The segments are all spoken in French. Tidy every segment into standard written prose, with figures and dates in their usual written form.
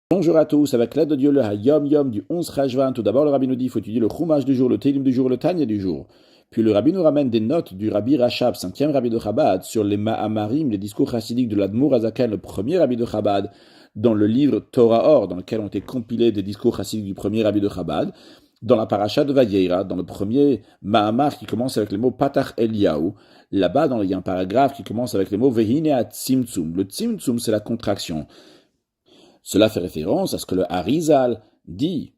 Bonjour à tous, avec l'aide de Dieu, le Hayom Yom du 11 Cheshvan. Tout d'abord, le Rabbi nous dit, il faut étudier le Chumash du jour, le Télim du jour, le Tanya du jour. Puis le Rabbi nous ramène des notes du Rabbi Rachab, 5e Rabbi de Chabad, sur les Ma'amarim, les discours chassidiques de l'Admour Azaken, le premier Rabbi de Chabad, dans le livre Torah Or, dans lequel ont été compilés des discours chassidiques du premier Rabbi de Chabad, dans la paracha de Vayera, dans le premier Ma'amar qui commence avec les mots Patach Eliyahu. Là-bas, il y a un paragraphe qui commence avec les mots Vehine at Tzimtzum. Le Tzimtzum, c'est la contraction. Cela fait référence à ce que le Harizal dit,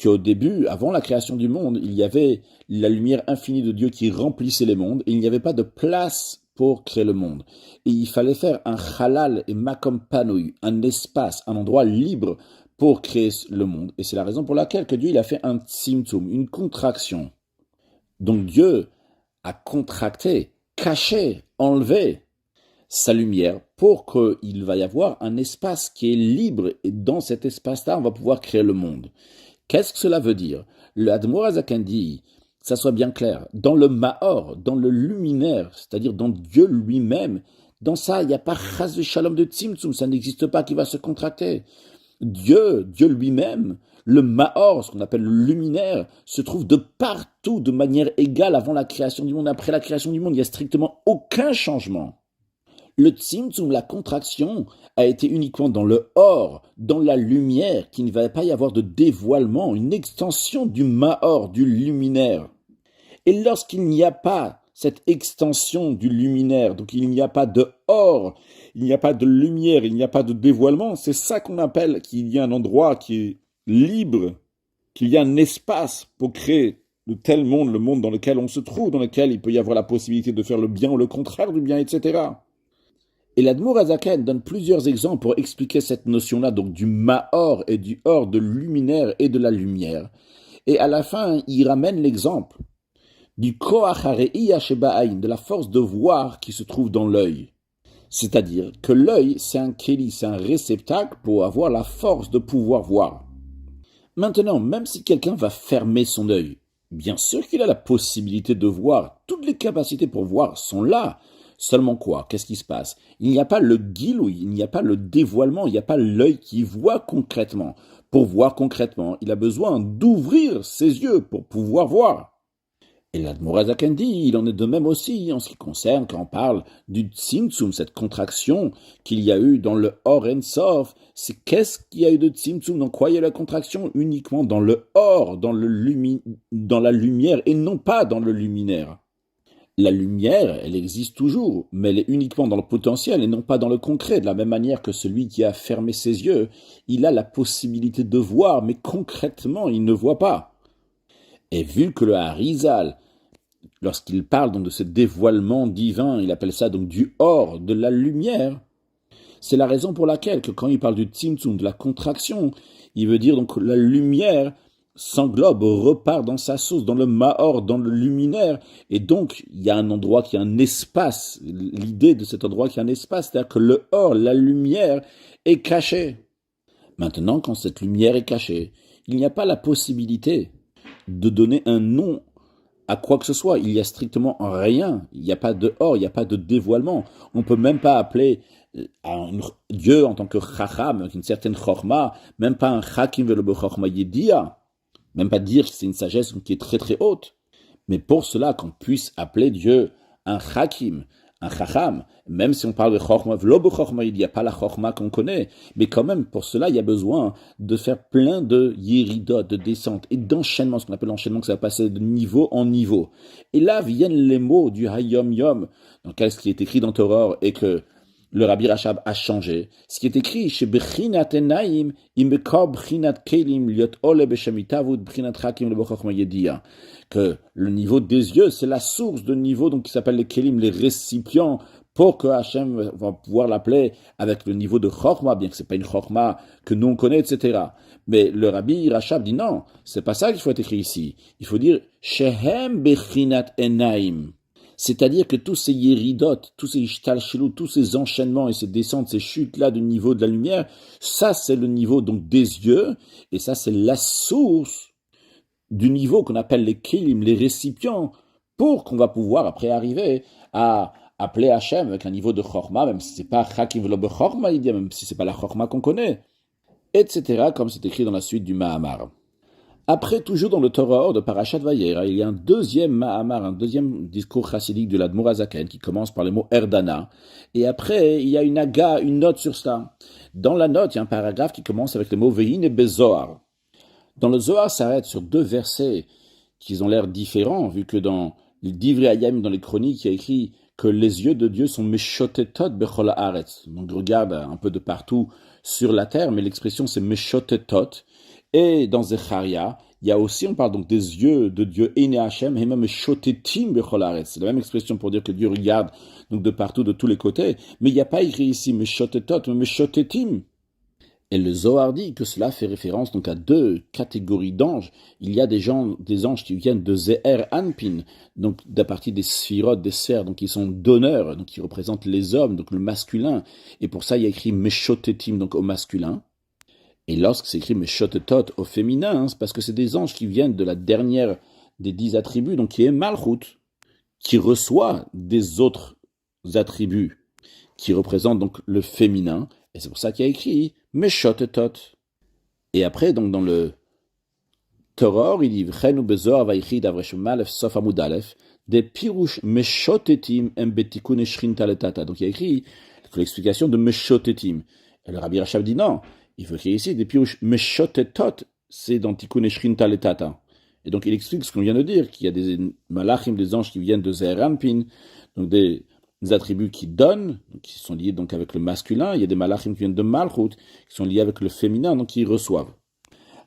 qu'au début, avant la création du monde, il y avait la lumière infinie de Dieu qui remplissait les mondes, et il n'y avait pas de place pour créer le monde. Et il fallait faire un halal et makom panouy, un espace, un endroit libre pour créer le monde. Et c'est la raison pour laquelle que Dieu il a fait un tzimtzum, une contraction. Donc Dieu a contracté, caché, enlevé sa lumière pour qu'il va y avoir un espace qui est libre et dans cet espace-là, on va pouvoir créer le monde. Qu'est-ce que cela veut dire? Le Admour Azaken dit, ça soit bien clair, dans le Mahor, dans le luminaire, c'est-à-dire dans Dieu lui-même, dans ça, il n'y a pas chas de shalom de tzimtzum, ça n'existe pas qui va se contracter. Dieu lui-même, le Mahor, ce qu'on appelle le luminaire, se trouve de partout de manière égale avant la création du monde. Après la création du monde, il n'y a strictement aucun changement. Le tzimtzum, la contraction, a été uniquement dans le or, dans la lumière, qu'il ne va pas y avoir de dévoilement, une extension du mahor, du luminaire. Et lorsqu'il n'y a pas cette extension du luminaire, donc il n'y a pas de or, il n'y a pas de lumière, il n'y a pas de dévoilement, c'est ça qu'on appelle qu'il y a un endroit qui est libre, qu'il y a un espace pour créer de tel monde, le monde dans lequel on se trouve, dans lequel il peut y avoir la possibilité de faire le bien ou le contraire du bien, etc. Et l'Admour Azaken donne plusieurs exemples pour expliquer cette notion-là, donc du Mahor et du Or, de luminaire et de la lumière. Et à la fin, il ramène l'exemple du Koach Hare'iyah Sheba'ayin, de la force de voir qui se trouve dans l'œil. C'est-à-dire que l'œil, c'est un kéli, c'est un réceptacle pour avoir la force de pouvoir voir. Maintenant, même si quelqu'un va fermer son œil, bien sûr qu'il a la possibilité de voir, toutes les capacités pour voir sont là. Seulement quoi? Qu'est-ce qui se passe? Il n'y a pas le giloui, il n'y a pas le dévoilement, il n'y a pas l'œil qui voit concrètement. Pour voir concrètement, il a besoin d'ouvrir ses yeux pour pouvoir voir. Et l'Admour Azaken dit, il en est de même aussi en ce qui concerne quand on parle du tzimtzum, cette contraction qu'il y a eu dans le Or En Sof. C'est qu'est-ce qu'il y a eu de tzimtzum? Dans quoi il y a eu la contraction? Uniquement dans le Or, dans la lumière et non pas dans le luminaire. La lumière, elle existe toujours, mais elle est uniquement dans le potentiel et non pas dans le concret. De la même manière que celui qui a fermé ses yeux, il a la possibilité de voir, mais concrètement, il ne voit pas. Et vu que le Harizal, lorsqu'il parle donc de ce dévoilement divin, il appelle ça donc du or, de la lumière, c'est la raison pour laquelle que quand il parle du tzimtzum, de la contraction, il veut dire donc la lumière s'englobe, repart dans sa source, dans le mahor, dans le luminaire, et donc il y a un endroit qui a un espace, l'idée de cet endroit qui a un espace, c'est-à-dire que le or, la lumière, est cachée. Maintenant, quand cette lumière est cachée, il n'y a pas la possibilité de donner un nom à quoi que ce soit, il n'y a strictement rien, il n'y a pas de or, il n'y a pas de dévoilement, on ne peut même pas appeler Dieu en tant que chacham, avec une certaine chorma, même pas un chakim velo chorma yedia, même pas dire que c'est une sagesse qui est très très haute. Mais pour cela, qu'on puisse appeler Dieu un hakim, un chacham, même si on parle de chorma, il n'y a pas la chorma qu'on connaît, mais quand même, pour cela, il y a besoin de faire plein de yéridot, de descentes et d'enchaînements, ce qu'on appelle l'enchaînement, que ça va passer de niveau en niveau. Et là viennent les mots du Hayom Yom, dans ce qui est écrit dans Torah, et que le Rabbi Rachab a changé. Ce qui est écrit chez Bechinat Enaim, Imekor Bechinat Kelim, Liot Ole Beshamitavud, Bechinat Hakim, le Bochachma Yedia. Que le niveau des yeux, c'est la source de niveau donc, qui s'appelle les Kelim, les récipients, pour que Hachem va pouvoir l'appeler avec le niveau de Chorma, bien que ce n'est pas une Chorma que nous on connaît, etc. Mais le Rabbi Rachab dit non, c'est pas ça qu'il faut être écrit ici. Il faut dire Shehem Bechinat Enaim. C'est-à-dire que tous ces yéridotes, tous ces ishtalshilut, tous ces enchaînements et ces descentes, ces chutes-là du niveau de la lumière, ça c'est le niveau donc des yeux, et ça c'est la source du niveau qu'on appelle les kelim, les récipients, pour qu'on va pouvoir après arriver à appeler Hachem avec un niveau de chorma, même si c'est pas chakim velo bechorma, même si c'est pas la chorma qu'on connaît. etc., comme c'est écrit dans la suite du Mahamar. Après, toujours dans le Torah de Parashat Vayera, il y a un deuxième Mahamar, un deuxième discours chassidique de l'Admour HaZaken qui commence par le mot Erdana. Et après, il y a une aga, une note sur cela. Dans la note, il y a un paragraphe qui commence avec le mot Vehin et Bezoar. Dans le Zohar, s'arrête sur deux versets qui ont l'air différents, vu que dans le Divrei Hayam, dans les chroniques, il y a écrit que les yeux de Dieu sont meshotetot bechol haaretz. Donc regarde un peu de partout sur la terre, mais l'expression c'est meshotetot. Et dans Zecharia, il y a aussi, on parle donc des yeux de Dieu, Ene Hashem, et même meshotetim bechol haaretz. C'est la même expression pour dire que Dieu regarde donc de partout, de tous les côtés. Mais il n'y a pas écrit ici meshotetot, mais meshotetim. Et le Zohar dit que cela fait référence donc à deux catégories d'anges. Il y a des anges qui viennent de Zeher Anpin, donc d'à partir des sphirotes, des sphères, donc qui sont donneurs, donc qui représentent les hommes, donc le masculin. Et pour ça, il y a écrit Meshotetim, donc au masculin. Et lorsque c'est écrit Meshotetot au féminin, c'est parce que c'est des anges qui viennent de la dernière des 10 attributs, donc qui est Malchut, qui reçoit des autres attributs, qui représentent donc le féminin. Et c'est pour ça qu'il y a écrit Meshotetot. Et après, donc dans le Torah, il dit V'chenu bezoar vayichid avreshem malef sof amud alef des pirouche Meshotetim em betikun eshrin taletata. Donc il y a écrit l'explication de Meshotetim. Et le Rabbi Rachab dit non, il faut qu'il y ait ici des pirouche Meshotetot, c'est dans Tikun eshrin taletata. Et donc il explique ce qu'on vient de dire, qu'il y a des malachim, des anges qui viennent de Zeher Anpin, donc des attributs qui donnent, qui sont liés donc avec le masculin. Il y a des malachim qui viennent de Malchut, qui sont liés avec le féminin, donc qui reçoivent.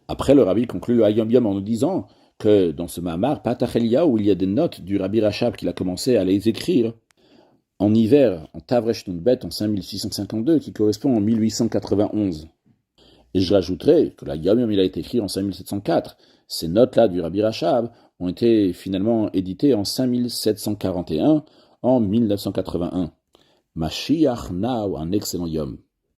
Après, le rabbi conclut le Hayom Yom en nous disant que dans ce Mahamar, Patach Eliyahu, où il y a des notes du Rabbi Rachab qu'il a commencé à les écrire en hiver, en Tavresh Bet, en 5652, qui correspond en 1891. Et je rajouterai que la Yom Yom, il a été écrit en 5704. Ces notes-là du Rabbi Rachab ont été finalement éditées en 5741, en 1981. Mashiach Now, un excellent Yom.